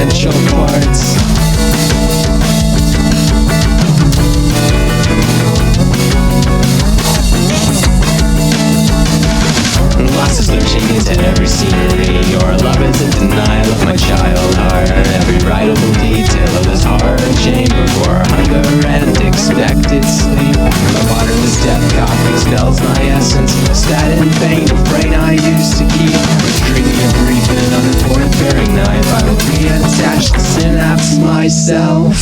essential parts. Loss is lurching into every scenery. Your love is a denial of my child heart. Every writable detail of this hard chamber for hunger and expected sleep. My waterless death cock expels my essence. Stat in vain, the brain I used to keep. Dreaming of brief and unimportant bearing knife. I will reattach the synapse myself.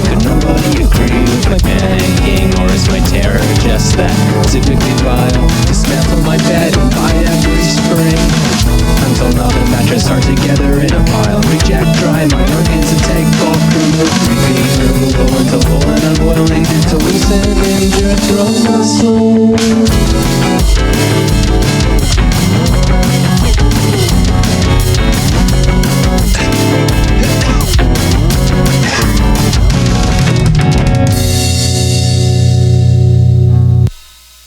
Could nobody agree with my panicking, or is my terror just that typically vile? Dismantle my bed and bite every spring, until now the mattress are together in a pile. Reject dry my organs and take bulk removal until full and unwilling to loosen and injure throat muscle.